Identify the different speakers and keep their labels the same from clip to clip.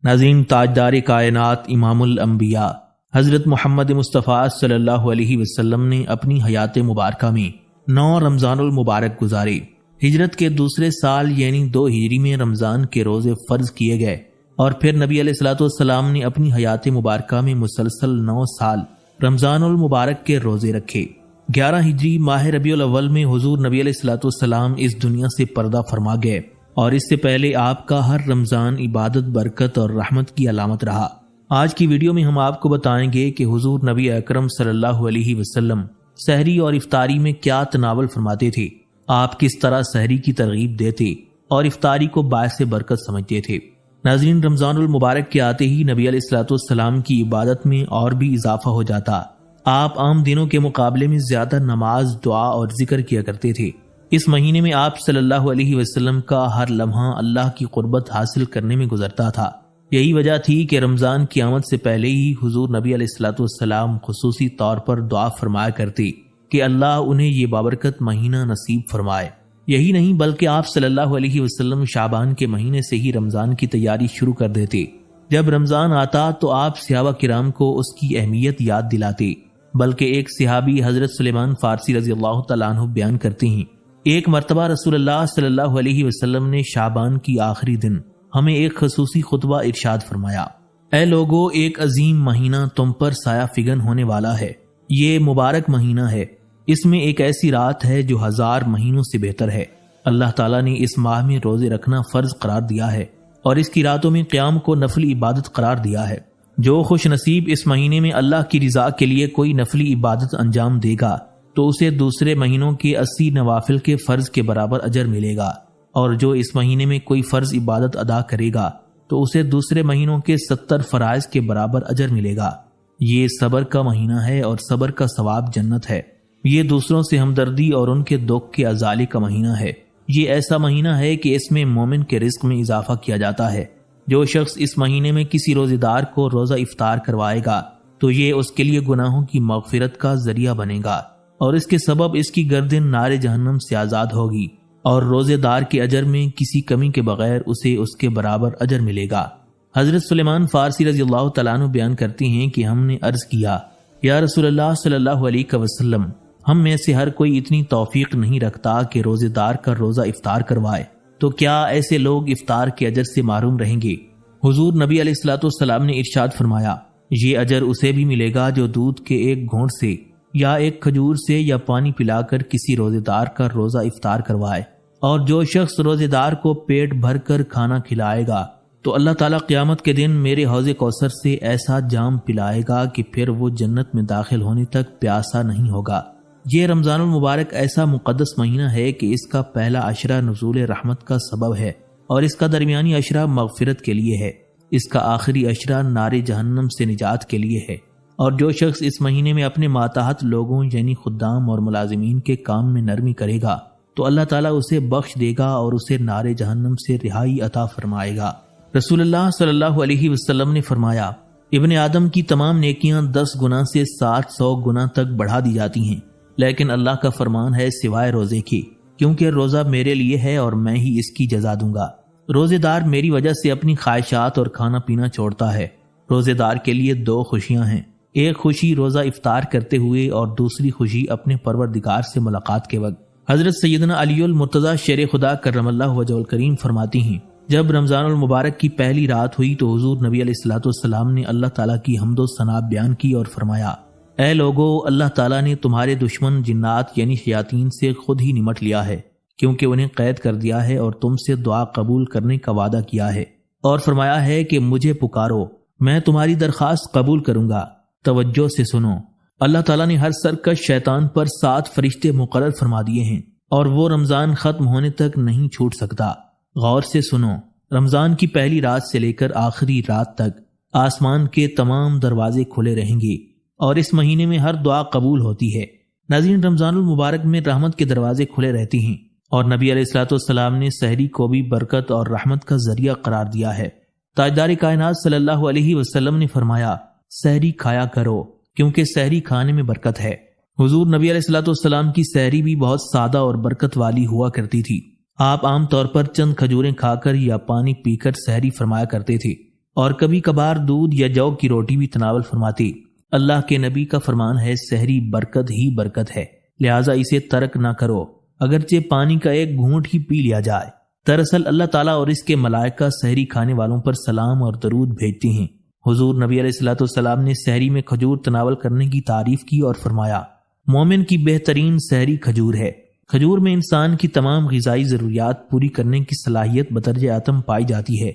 Speaker 1: ناظرین، تاجدار کائنات امام الانبیاء حضرت محمد مصطفیٰ صلی اللہ علیہ وسلم نے اپنی حیات مبارکہ میں 9 رمضان المبارک گزارے۔ ہجرت کے دوسرے سال یعنی 2 ہجری میں رمضان کے روزے فرض کیے گئے اور پھر نبی علیہ الصلوۃ والسلام نے اپنی حیات مبارکہ میں مسلسل 9 سال رمضان المبارک کے روزے رکھے۔ 11 ہجری ماہ ربیع الاول میں حضور نبی علیہ الصلوۃ والسلام اس دنیا سے پردہ فرما گئے، اور اس سے پہلے آپ کا ہر رمضان عبادت، برکت اور رحمت کی علامت رہا۔ آج کی ویڈیو میں ہم آپ کو بتائیں گے کہ حضور نبی اکرم صلی اللہ علیہ وسلم سحری اور افطاری میں کیا تناول فرماتے تھے، آپ کس طرح سحری کی ترغیب دیتے اور افطاری کو باعث برکت سمجھتے تھے۔ ناظرین، رمضان المبارک کے آتے ہی نبی علیہ الصلوۃ والسلام کی عبادت میں اور بھی اضافہ ہو جاتا۔ آپ عام دنوں کے مقابلے میں زیادہ نماز، دعا اور ذکر کیا کرتے تھے۔ اس مہینے میں آپ صلی اللہ علیہ وسلم کا ہر لمحہ اللہ کی قربت حاصل کرنے میں گزرتا تھا۔ یہی وجہ تھی کہ رمضان کی آمد سے پہلے ہی حضور نبی علیہ الصلوۃ والسلام خصوصی طور پر دعا فرمایا کرتے کہ اللہ انہیں یہ بابرکت مہینہ نصیب فرمائے۔ یہی نہیں بلکہ آپ صلی اللہ علیہ وسلم شعبان کے مہینے سے ہی رمضان کی تیاری شروع کر دیتے۔ جب رمضان آتا تو آپ صحابہ کرام کو اس کی اہمیت یاد دلاتے، بلکہ ایک صحابی حضرت سلیمان فارسی رضی اللہ تعالیٰ عنہ بیان کرتے ہیں، ایک مرتبہ رسول اللہ صلی اللہ علیہ وسلم نے شعبان کی آخری دن ہمیں ایک خصوصی خطبہ ارشاد فرمایا: اے لوگو، ایک عظیم مہینہ تم پر سایہ فگن ہونے والا ہے۔ یہ مبارک مہینہ ہے، اس میں ایک ایسی رات ہے جو 1000 مہینوں سے بہتر ہے۔ اللہ تعالیٰ نے اس ماہ میں روزے رکھنا فرض قرار دیا ہے اور اس کی راتوں میں قیام کو نفلی عبادت قرار دیا ہے۔ جو خوش نصیب اس مہینے میں اللہ کی رضا کے لیے کوئی نفلی عبادت انجام دے گا تو اسے دوسرے مہینوں کے 80 نوافل کے فرض کے برابر اجر ملے گا، اور جو اس مہینے میں کوئی فرض عبادت ادا کرے گا تو اسے دوسرے مہینوں کے 70 فرائض کے برابر اجر ملے گا۔ یہ صبر کا مہینہ ہے اور صبر کا ثواب جنت ہے۔ یہ دوسروں سے ہمدردی اور ان کے دکھ کے ازالے کا مہینہ ہے۔ یہ ایسا مہینہ ہے کہ اس میں مومن کے رزق میں اضافہ کیا جاتا ہے۔ جو شخص اس مہینے میں کسی روزے دار کو روزہ افطار کروائے گا تو یہ اس کے لیے گناہوں کی مغفرت کا ذریعہ بنے گا، اور اس کے سبب اس کی گردن نار جہنم سے آزاد ہوگی، اور روزے دار کے اجر میں کسی کمی کے بغیر اسے اس کے برابر اجر ملے گا۔ حضرت سلیمان فارسی رضی اللہ تعالیٰ عنہ بیان کرتے ہیں کہ ہم نے عرض کیا: یا رسول اللہ صلی اللہ علیہ وسلم، ہم میں سے ہر کوئی اتنی توفیق نہیں رکھتا کہ روزے دار کا روزہ افطار کروائے، تو کیا ایسے لوگ افطار کے اجر سے محروم رہیں گے؟ حضور نبی علیہ الصلوۃ والسلام نے ارشاد فرمایا: یہ اجر اسے بھی ملے گا جو دودھ کے ایک گھونٹ سے یا ایک کھجور سے یا پانی پلا کر کسی روزے دار کا روزہ افطار کروائے، اور جو شخص روزے دار کو پیٹ بھر کر کھانا کھلائے گا تو اللہ تعالیٰ قیامت کے دن میرے حوض کوثر سے ایسا جام پلائے گا کہ پھر وہ جنت میں داخل ہونے تک پیاسا نہیں ہوگا۔ یہ رمضان المبارک ایسا مقدس مہینہ ہے کہ اس کا پہلا عشرہ نزول رحمت کا سبب ہے، اور اس کا درمیانی عشرہ مغفرت کے لیے ہے۔ اس کا آخری عشرہ نار جہنم سے نجات کے لیے ہے، اور جو شخص اس مہینے میں اپنے ماتحت لوگوں یعنی خدام اور ملازمین کے کام میں نرمی کرے گا تو اللہ تعالیٰ اسے بخش دے گا اور اسے نار جہنم سے رہائی عطا فرمائے گا۔ رسول اللہ صلی اللہ علیہ وسلم نے فرمایا: ابن آدم کی تمام نیکیاں 10 گنا سے 700 گنا تک بڑھا دی جاتی ہیں، لیکن اللہ کا فرمان ہے سوائے روزے کے، کیونکہ روزہ میرے لیے ہے اور میں ہی اس کی جزا دوں گا۔ روزے دار میری وجہ سے اپنی خواہشات اور کھانا پینا چھوڑتا ہے۔ روزے دار کے لیے 2 خوشیاں ہیں، ایک خوشی روزہ افطار کرتے ہوئے اور دوسری خوشی اپنے پروردگار سے ملاقات کے وقت۔ حضرت سیدنا علی المرتضیٰ شیر خدا کرم اللہ وجہہ الکریم فرماتی ہیں: جب رمضان المبارک کی پہلی رات ہوئی تو حضور نبی علیہ الصلوۃ والسلام نے اللہ تعالیٰ کی حمد و ثنا بیان کی اور فرمایا: اے لوگو، اللہ تعالیٰ نے تمہارے دشمن جنات یعنی شیاطین سے خود ہی نمٹ لیا ہے، کیونکہ انہیں قید کر دیا ہے اور تم سے دعا قبول کرنے کا وعدہ کیا ہے، اور فرمایا ہے کہ مجھے پکارو، میں تمہاری درخواست قبول کروں گا۔ توجہ سے سنو، اللہ تعالیٰ نے ہر سرکش شیطان پر 7 فرشتے مقرر فرما دیے ہیں، اور وہ رمضان ختم ہونے تک نہیں چھوٹ سکتا۔ غور سے سنو، رمضان کی پہلی رات سے لے کر آخری رات تک آسمان کے تمام دروازے کھلے رہیں گے، اور اس مہینے میں ہر دعا قبول ہوتی ہے۔ ناظرین، رمضان المبارک میں رحمت کے دروازے کھلے رہتے ہیں، اور نبی علیہ الصلوۃ والسلام نے سحری کو بھی برکت اور رحمت کا ذریعہ قرار دیا ہے۔ تاجدار کائنات صلی اللہ علیہ وسلم نے فرمایا: سحری کھایا کرو، کیونکہ سحری کھانے میں برکت ہے۔ حضور نبی علیہ الصلوۃ والسلام کی سحری بھی بہت سادہ اور برکت والی ہوا کرتی تھی۔ آپ عام طور پر چند کھجوریں کھا کر یا پانی پی کر سحری فرمایا کرتے تھے، اور کبھی کبھار دودھ یا جو کی روٹی بھی تناول فرماتے۔ اللہ کے نبی کا فرمان ہے سحری برکت ہی برکت ہے، لہٰذا اسے ترک نہ کرو، اگرچہ پانی کا ایک گھونٹ ہی پی لیا جائے۔ دراصل اللہ تعالیٰ اور اس کے ملائکہ سحری کھانے والوں پر سلام اور درود بھیجتے ہیں۔ حضور نبی علیہ الصلوۃ والسلام نے سحری میں کھجور تناول کرنے کی تعریف کی اور فرمایا، مومن کی بہترین سحری کھجور ہے۔ کھجور میں انسان کی تمام غذائی ضروریات پوری کرنے کی صلاحیت بدرجہ اتم پائی جاتی ہے۔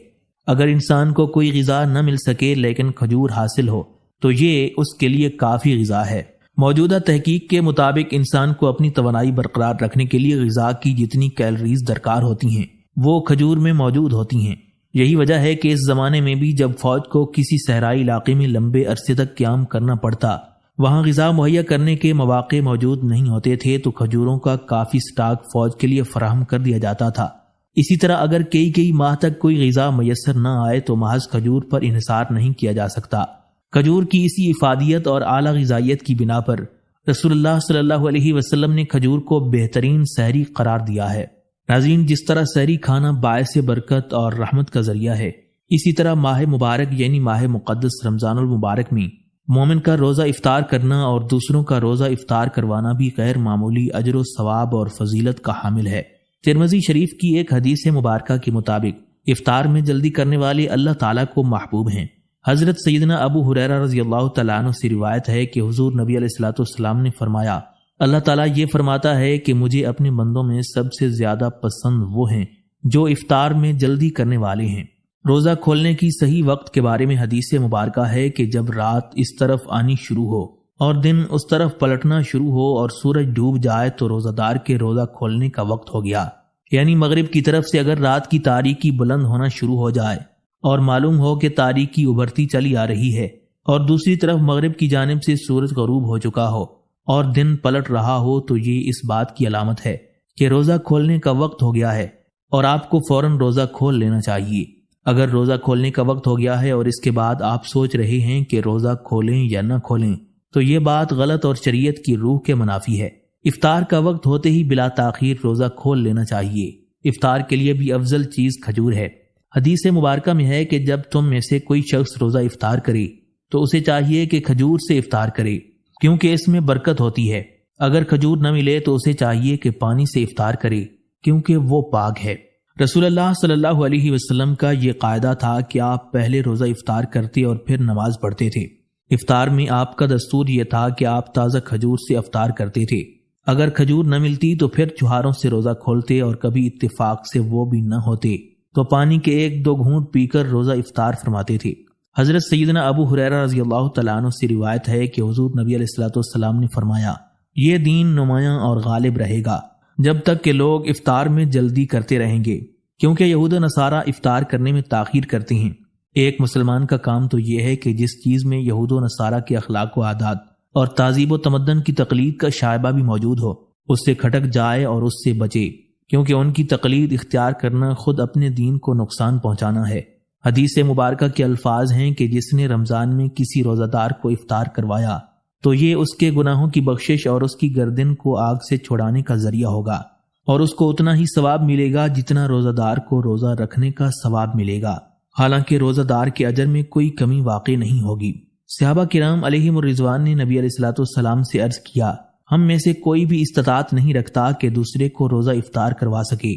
Speaker 1: اگر انسان کو کوئی غذا نہ مل سکے لیکن کھجور حاصل ہو تو یہ اس کے لیے کافی غذا ہے۔ موجودہ تحقیق کے مطابق انسان کو اپنی توانائی برقرار رکھنے کے لیے غذا کی جتنی کیلوریز درکار ہوتی ہیں وہ کھجور میں موجود ہوتی ہیں۔ یہی وجہ ہے کہ اس زمانے میں بھی جب فوج کو کسی صحرائی علاقے میں لمبے عرصے تک قیام کرنا پڑتا، وہاں غذا مہیا کرنے کے مواقع موجود نہیں ہوتے تھے تو کھجوروں کا کافی سٹاک فوج کے لیے فراہم کر دیا جاتا تھا۔ اسی طرح اگر کئی ماہ تک کوئی غذا میسر نہ آئے تو محض کھجور پر انحصار نہیں کیا جا سکتا۔ کھجور کی اسی افادیت اور اعلیٰ غذائیت کی بنا پر رسول اللہ صلی اللہ علیہ وسلم نے کھجور کو بہترین سحری قرار دیا ہے۔ ناظرین، جس طرح سحری کھانا باعث برکت اور رحمت کا ذریعہ ہے، اسی طرح ماہ مبارک یعنی ماہ مقدس رمضان المبارک میں مومن کا روزہ افطار کرنا اور دوسروں کا روزہ افطار کروانا بھی غیر معمولی اجر و ثواب اور فضیلت کا حامل ہے۔ ترمذی شریف کی ایک حدیث مبارکہ کے مطابق افطار میں جلدی کرنے والے اللہ تعالیٰ کو محبوب ہیں۔ حضرت سیدنا ابو ہریرہ رضی اللہ تعالیٰ عنہ سے روایت ہے کہ حضور نبی علیہ الصلوۃ والسلام نے فرمایا، اللہ تعالیٰ یہ فرماتا ہے کہ مجھے اپنے بندوں میں سب سے زیادہ پسند وہ ہیں جو افطار میں جلدی کرنے والے ہیں۔ روزہ کھولنے کی صحیح وقت کے بارے میں حدیث مبارکہ ہے کہ جب رات اس طرف آنی شروع ہو اور دن اس طرف پلٹنا شروع ہو اور سورج ڈوب جائے تو روزہ دار کے روزہ کھولنے کا وقت ہو گیا۔ یعنی مغرب کی طرف سے اگر رات کی تاریکی بلند ہونا شروع ہو جائے اور معلوم ہو کہ تاریکی ابھرتی چلی آ رہی ہے اور دوسری طرف مغرب کی جانب سے سورج غروب ہو چکا ہو اور دن پلٹ رہا ہو تو یہ اس بات کی علامت ہے کہ روزہ کھولنے کا وقت ہو گیا ہے اور آپ کو فوراً روزہ کھول لینا چاہیے۔ اگر روزہ کھولنے کا وقت ہو گیا ہے اور اس کے بعد آپ سوچ رہے ہیں کہ روزہ کھولیں یا نہ کھولیں تو یہ بات غلط اور شریعت کی روح کے منافی ہے۔ افطار کا وقت ہوتے ہی بلا تاخیر روزہ کھول لینا چاہیے۔ افطار کے لیے بھی افضل چیز کھجور ہے۔ حدیث مبارکہ میں ہے کہ جب تم میں سے کوئی شخص روزہ افطار کرے تو اسے چاہیے کہ کھجور سے افطار کرے کیونکہ اس میں برکت ہوتی ہے۔ اگر کھجور نہ ملے تو اسے چاہیے کہ پانی سے افطار کرے کیونکہ وہ پاک ہے۔ رسول اللہ صلی اللہ علیہ وسلم کا یہ قاعدہ تھا کہ آپ پہلے روزہ افطار کرتے اور پھر نماز پڑھتے تھے۔ افطار میں آپ کا دستور یہ تھا کہ آپ تازہ کھجور سے افطار کرتے تھے۔ اگر کھجور نہ ملتی تو پھر چوہاروں سے روزہ کھولتے اور کبھی اتفاق سے وہ بھی نہ ہوتے تو پانی کے 1-2 گھونٹ پی کر روزہ افطار فرماتے تھے۔ حضرت سیدنا ابو ہریرہ رضی اللہ تعالیٰ عنہ سے روایت ہے کہ حضور نبی علیہ الصلوۃ والسلام نے فرمایا، یہ دین نمایاں اور غالب رہے گا جب تک کہ لوگ افطار میں جلدی کرتے رہیں گے، کیونکہ یہود و نصارہ افطار کرنے میں تاخیر کرتے ہیں۔ ایک مسلمان کا کام تو یہ ہے کہ جس چیز میں یہود و نصارہ کے اخلاق و عادات اور تہذیب و تمدن کی تقلید کا شائبہ بھی موجود ہو اس سے کھٹک جائے اور اس سے بچے، کیونکہ ان کی تقلید اختیار کرنا خود اپنے دین کو نقصان پہنچانا ہے۔ حدیث مبارکہ کے الفاظ ہیں کہ جس نے رمضان میں کسی روزہ دار کو افطار کروایا تو یہ اس کے گناہوں کی بخشش اور اس کی گردن کو آگ سے چھڑانے کا ذریعہ ہوگا، اور اس کو اتنا ہی ثواب ملے گا جتنا روزہ دار کو روزہ رکھنے کا ثواب ملے گا، حالانکہ روزہ دار کے اجر میں کوئی کمی واقع نہیں ہوگی۔ صحابہ کرام علیہم الرضوان نے نبی علیہ الصلوۃ والسلام سے عرض کیا، ہم میں سے کوئی بھی استطاعت نہیں رکھتا کہ دوسرے کو روزہ افطار کروا سکے۔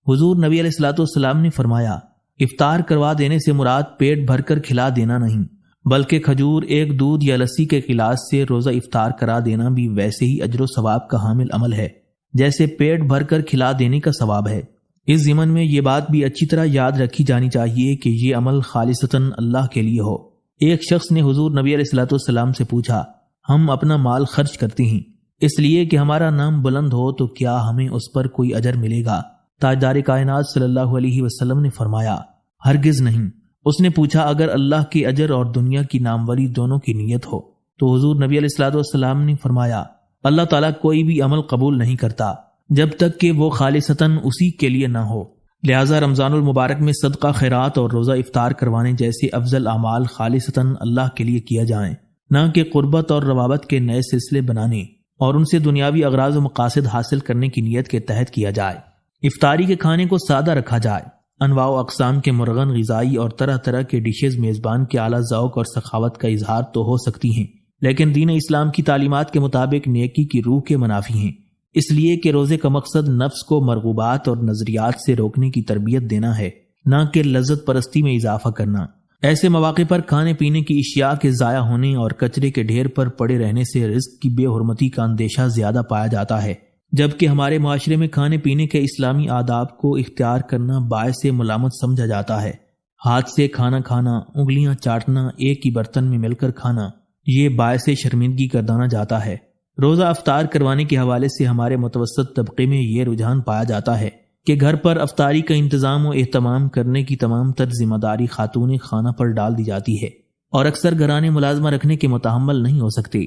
Speaker 1: حضور نبی علیہ الصلوۃ والسلام نے فرمایا، افطار کروا دینے سے مراد پیٹ بھر کر کھلا دینا نہیں، بلکہ کھجور ایک دودھ یا لسی کے گلاس سے روزہ افطار کرا دینا بھی ویسے ہی اجر و ثواب کا حامل عمل ہے جیسے پیٹ بھر کر کھلا دینے کا ثواب ہے۔ اس ضمن میں یہ بات بھی اچھی طرح یاد رکھی جانی چاہیے کہ یہ عمل خالصتاً اللہ کے لیے ہو۔ ایک شخص نے حضور نبی علیہ الصلوۃ والسلام سے پوچھا، ہم اپنا مال خرچ کرتے ہیں اس لیے کہ ہمارا نام بلند ہو تو کیا ہمیں اس پر کوئی اجر ملے گا؟ تاجدار کائنات صلی اللہ علیہ وسلم نے فرمایا، ہرگز نہیں۔ اس نے پوچھا، اگر اللہ کے اجر اور دنیا کی ناموری دونوں کی نیت ہو؟ تو حضور نبی علیہ الصلوۃ والسلام نے فرمایا، اللہ تعالیٰ کوئی بھی عمل قبول نہیں کرتا جب تک کہ وہ خالصتاً اسی کے لیے نہ ہو۔ لہٰذا رمضان المبارک میں صدقہ خیرات اور روزہ افطار کروانے جیسے افضل اعمال خالصتاً اللہ کے لیے کیا جائیں، نہ کہ قربت اور روابط کے نئے سلسلے بنانے اور ان سے دنیاوی اغراض و مقاصد حاصل کرنے کی نیت کے تحت کیا جائے۔ افطاری کے کھانے کو سادہ رکھا جائے۔ انواع و اقسام کے مرغن غذائی اور طرح طرح کے ڈشز میزبان کے اعلیٰ ذوق اور سخاوت کا اظہار تو ہو سکتی ہیں، لیکن دین اسلام کی تعلیمات کے مطابق نیکی کی روح کے منافی ہیں، اس لیے کہ روزے کا مقصد نفس کو مرغوبات اور نظریات سے روکنے کی تربیت دینا ہے، نہ کہ لذت پرستی میں اضافہ کرنا۔ ایسے مواقع پر کھانے پینے کی اشیاء کے ضائع ہونے اور کچرے کے ڈھیر پر پڑے رہنے سے رزق کی بے حرمتی کا اندیشہ زیادہ پایا جاتا ہے، جبکہ ہمارے معاشرے میں کھانے پینے کے اسلامی آداب کو اختیار کرنا باعث ملامت سمجھا جاتا ہے۔ ہاتھ سے کھانا کھانا، انگلیاں چاٹنا، ایک ہی برتن میں مل کر کھانا، یہ باعث شرمندگی گردانا جاتا ہے۔ روزہ افطار کروانے کے حوالے سے ہمارے متوسط طبقے میں یہ رجحان پایا جاتا ہے کہ گھر پر افطاری کا انتظام و اہتمام کرنے کی تمام تر ذمہ داری خاتون خانہ پر ڈال دی جاتی ہے، اور اکثر گھرانے ملازمہ رکھنے کے متحمل نہیں ہو سکتے۔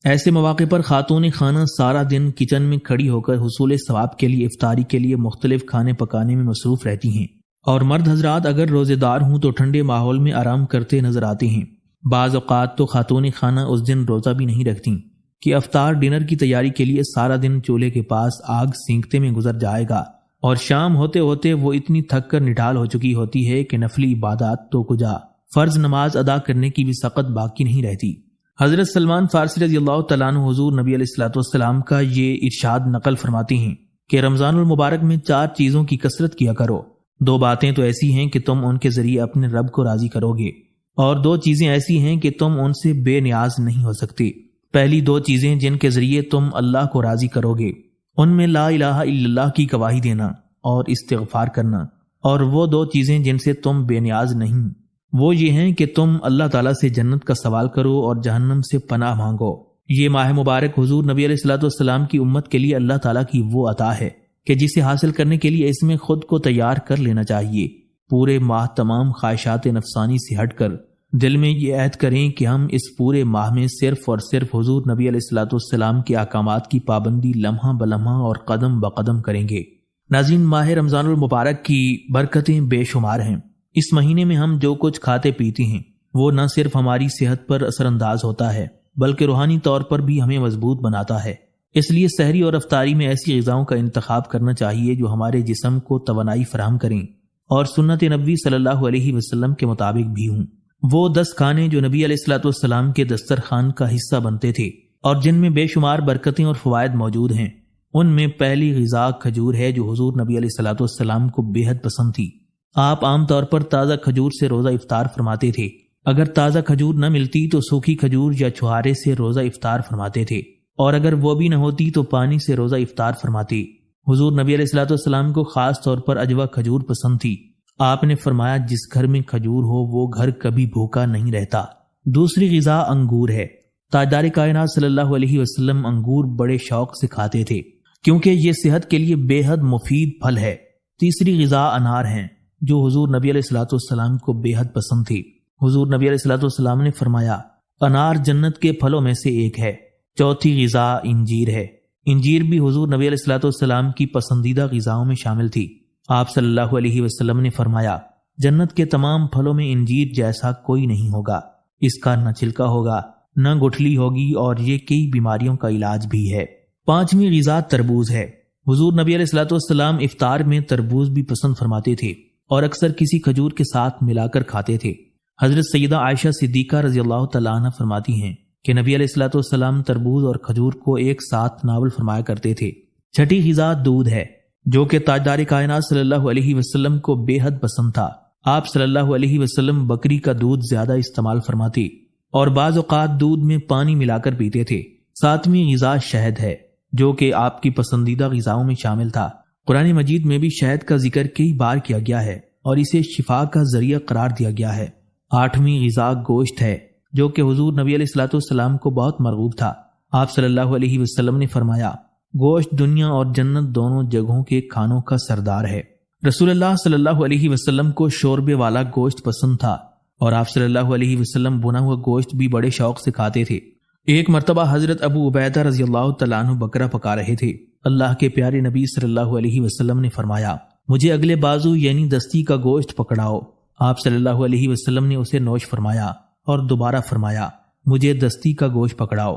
Speaker 1: ایسے مواقع پر خاتون خانہ سارا دن کچن میں کھڑی ہو کر حصول ثواب کے لیے افطاری کے لیے مختلف کھانے پکانے میں مصروف رہتی ہیں، اور مرد حضرات اگر روزے دار ہوں تو ٹھنڈے ماحول میں آرام کرتے نظر آتے ہیں۔ بعض اوقات تو خاتون خانہ اس دن روزہ بھی نہیں رکھتی کہ افطار ڈنر کی تیاری کے لیے سارا دن چولہے کے پاس آگ سینکتے میں گزر جائے گا، اور شام ہوتے ہوتے وہ اتنی تھک کر نڈھال ہو چکی ہوتی ہے کہ نفلی عبادات تو کجا، فرض نماز ادا کرنے کی بھی سقط باقی نہیں رہتی۔ حضرت سلمان فارسی رضی اللہ تعالیٰ عنہ حضور نبی علیہ الصلوۃ والسلام کا یہ ارشاد نقل فرماتے ہیں کہ رمضان المبارک میں 4 چیزوں کی کثرت کیا کرو۔ 2 باتیں تو ایسی ہیں کہ تم ان کے ذریعے اپنے رب کو راضی کرو گے، اور 2 چیزیں ایسی ہیں کہ تم ان سے بے نیاز نہیں ہو سکتے۔ پہلی 2 چیزیں جن کے ذریعے تم اللہ کو راضی کرو گے، ان میں لا الہ الا اللہ کی گواہی دینا اور استغفار کرنا، اور وہ 2 چیزیں جن سے تم بے نیاز نہیں، وہ یہ ہیں کہ تم اللہ تعالیٰ سے جنت کا سوال کرو اور جہنم سے پناہ مانگو۔ یہ ماہ مبارک حضور نبی علیہ الصلوۃ والسلام کی امت کے لیے اللہ تعالیٰ کی وہ عطا ہے کہ جسے حاصل کرنے کے لیے اس میں خود کو تیار کر لینا چاہیے۔ پورے ماہ تمام خواہشات نفسانی سے ہٹ کر دل میں یہ عہد کریں کہ ہم اس پورے ماہ میں صرف اور صرف حضور نبی علیہ الصلوۃ والسلام کے احکامات کی پابندی لمحہ بلمحہ اور قدم بقدم کریں گے۔ ناظرین، ماہ رمضان المبارک کی برکتیں بے شمار ہیں۔ اس مہینے میں ہم جو کچھ کھاتے پیتے ہیں وہ نہ صرف ہماری صحت پر اثر انداز ہوتا ہے بلکہ روحانی طور پر بھی ہمیں مضبوط بناتا ہے۔ اس لیے سحری اور افطاری میں ایسی غذاؤں کا انتخاب کرنا چاہیے جو ہمارے جسم کو توانائی فراہم کریں اور سنت نبوی صلی اللہ علیہ وسلم کے مطابق بھی ہوں۔ وہ 10 کھانے جو نبی علیہ الصلوۃ والسلام کے دسترخوان کا حصہ بنتے تھے اور جن میں بے شمار برکتیں اور فوائد موجود ہیں، ان میں پہلی غذا کھجور ہے جو حضور نبی علیہ الصلوۃ والسلام کو بے حد پسند تھی۔ آپ عام طور پر تازہ کھجور سے روزہ افطار فرماتے تھے۔ اگر تازہ کھجور نہ ملتی تو سوکھی کھجور یا چھہارے سے روزہ افطار فرماتے تھے، اور اگر وہ بھی نہ ہوتی تو پانی سے روزہ افطار فرماتے۔ حضور نبی علیہ الصلوۃ والسلام کو خاص طور پر اجوا کھجور پسند تھی۔ آپ نے فرمایا جس گھر میں کھجور ہو وہ گھر کبھی بھوکا نہیں رہتا۔ دوسری غذا انگور ہے۔ تاجدار کائنات صلی اللہ علیہ وسلم انگور بڑے شوق سے کھاتے تھے کیونکہ یہ صحت کے لیے بے حد مفید پھل ہے۔ تیسری غذا انار ہیں جو حضور نبی علیہ الصلوۃ والسلام کو بے حد پسند تھی۔ حضور نبی علیہ الصلوۃ والسلام نے فرمایا انار جنت کے پھلوں میں سے ایک ہے۔ چوتھی غذا انجیر ہے۔ انجیر بھی حضور نبی علیہ الصلوۃ والسلام کی پسندیدہ غذاؤں میں شامل تھی۔ آپ صلی اللہ علیہ وسلم نے فرمایا جنت کے تمام پھلوں میں انجیر جیسا کوئی نہیں ہوگا، اس کا نہ چھلکا ہوگا نہ گٹھلی ہوگی، اور یہ کئی بیماریوں کا علاج بھی ہے۔ 5ویں غذا تربوز ہے۔ حضور نبی علیہ الصلوۃ والسلام افطار میں تربوز بھی پسند فرماتے تھے اور اکثر کسی کھجور کے ساتھ ملا کر کھاتے تھے۔ حضرت سیدہ عائشہ صدیقہ رضی اللہ تعالیٰ عنہ فرماتی ہیں کہ نبی علیہ الصلوۃ والسلام تربوز اور کھجور کو ایک ساتھ ناول فرمایا کرتے تھے۔ 6ٹھی غذا دودھ ہے جو کہ تاجدار کائنات صلی اللہ علیہ وسلم کو بے حد پسند تھا۔ آپ صلی اللہ علیہ وسلم بکری کا دودھ زیادہ استعمال فرماتے اور بعض اوقات دودھ میں پانی ملا کر پیتے تھے۔ 7ویں غذا شہد ہے جو کہ آپ کی پسندیدہ غذاؤں میں شامل تھا۔ قرآن مجید میں بھی شہد کا ذکر کئی بار کیا گیا ہے اور اسے شفا کا ذریعہ قرار دیا گیا ہے۔ 8ویں غذا گوشت ہے جو کہ حضور نبی علیہ الصلوۃ والسلام کو بہت مرغوب تھا۔ آپ صلی اللہ علیہ وسلم نے فرمایا گوشت دنیا اور جنت دونوں جگہوں کے کھانوں کا سردار ہے۔ رسول اللہ صلی اللہ علیہ وسلم کو شوربے والا گوشت پسند تھا اور آپ صلی اللہ علیہ وسلم بنا ہوا گوشت بھی بڑے شوق سے کھاتے تھے۔ ایک مرتبہ حضرت ابو عبیدہ رضی اللہ تعالیٰ عنہ بکرا پکا رہے تھے۔ اللہ کے پیارے نبی صلی اللہ علیہ وسلم نے فرمایا مجھے اگلے بازو یعنی دستی کا گوشت پکڑاؤ۔ آپ صلی اللہ علیہ وسلم نے اسے نوش فرمایا اور دوبارہ فرمایا مجھے دستی کا گوشت پکڑاؤ۔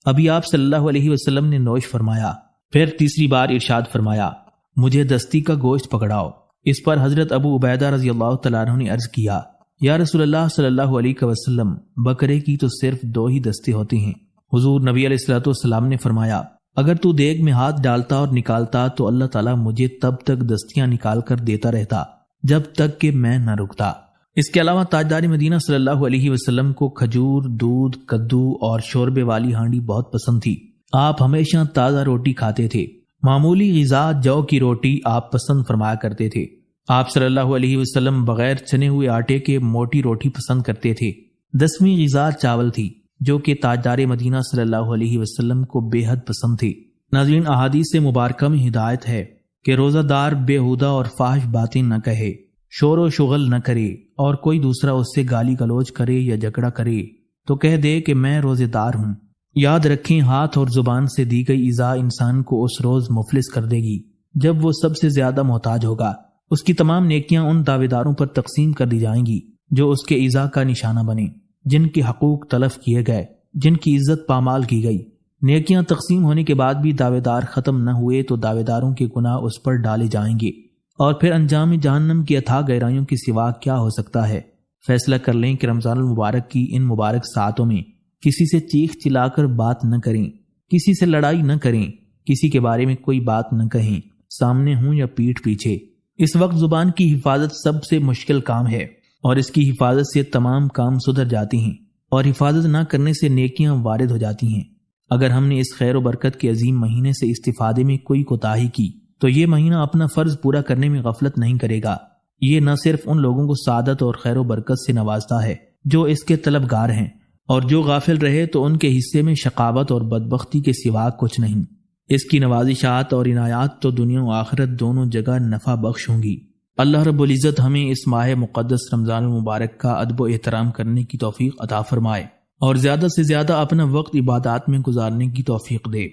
Speaker 1: ابھی آپ صلی اللہ علیہ وسلم نے نوش فرمایا، پھر تیسری بار ارشاد فرمایا مجھے دستی کا گوشت پکڑاؤ۔ اس پر حضرت ابو عبیدہ رضی اللہ تعالیٰ عنہ نے عرض کیا، یا رسول اللہ صلی اللہ علیہ وسلم، بکرے کی تو صرف 2 ہی دستے ہوتے ہیں۔ حضور نبی علیہ الصلوۃ والسلام نے فرمایا، اگر تو دیگ میں ہاتھ ڈالتا اور نکالتا تو اللہ تعالیٰ مجھے تب تک دستیاں نکال کر دیتا رہتا جب تک کہ میں نہ رکتا۔ اس کے علاوہ تاجدار مدینہ صلی اللہ علیہ وسلم کو کھجور، دودھ، کدو اور شوربے والی ہانڈی بہت پسند تھی۔ آپ ہمیشہ تازہ روٹی کھاتے تھے۔ معمولی غذا جو کی روٹی آپ پسند فرمایا کرتے تھے۔ آپ صلی اللہ علیہ وسلم بغیر چنے ہوئے آٹے کے موٹی روٹی پسند کرتے تھے۔ 10ویں غذا چاول تھی، جو کہ تاجدار مدینہ صلی اللہ علیہ وسلم کو بے حد پسند تھی۔ ناظرین، احادیث مبارکہ میں ہدایت ہے کہ روزہ دار بےہودہ اور فاحش باتیں نہ کہے، شور و شغل نہ کرے، اور کوئی دوسرا اس سے گالی گلوچ کرے یا جھگڑا کرے تو کہہ دے کہ میں روزے دار ہوں۔ یاد رکھیں، ہاتھ اور زبان سے دی گئی ایذا انسان کو اس روز مفلس کر دے گی جب وہ سب سے زیادہ محتاج ہوگا۔ اس کی تمام نیکیاں ان دعوے داروں پر تقسیم کر دی جائیں گی جو اس کے ایذا کا نشانہ بنے، جن کے حقوق تلف کیے گئے، جن کی عزت پامال کی گئی۔ نیکیاں تقسیم ہونے کے بعد بھی دعوے دار ختم نہ ہوئے تو دعوے داروں کے گناہ اس پر ڈالے جائیں گے، اور پھر انجام جہنم کی اتھاہ گہرائیوں کے سوا کیا ہو سکتا ہے۔ فیصلہ کر لیں کہ رمضان المبارک کی ان مبارک ساعتوں میں کسی سے چیخ چلا کر بات نہ کریں، کسی سے لڑائی نہ کریں، کسی کے بارے میں کوئی بات نہ کہیں، سامنے ہوں یا پیٹھ پیچھے۔ اس وقت زبان کی حفاظت سب سے مشکل کام ہے، اور اس کی حفاظت سے تمام کام سدھر جاتے ہیں، اور حفاظت نہ کرنے سے نیکیاں وارد ہو جاتی ہیں۔ اگر ہم نے اس خیر و برکت کے عظیم مہینے سے استفادے میں کوئی کوتاہی کی تو یہ مہینہ اپنا فرض پورا کرنے میں غفلت نہیں کرے گا۔ یہ نہ صرف ان لوگوں کو سعادت اور خیر و برکت سے نوازتا ہے جو اس کے طلبگار ہیں، اور جو غافل رہے تو ان کے حصے میں شقاوت اور بدبختی کے سوا کچھ نہیں۔ اس کی نوازشات اور عنایات تو دنیا و آخرت دونوں جگہ نفع بخش ہوں گی۔ اللہ رب العزت ہمیں اس ماہ مقدس رمضان المبارک کا ادب و احترام کرنے کی توفیق عطا فرمائے، اور زیادہ سے زیادہ اپنا وقت عبادات میں گزارنے کی توفیق دے۔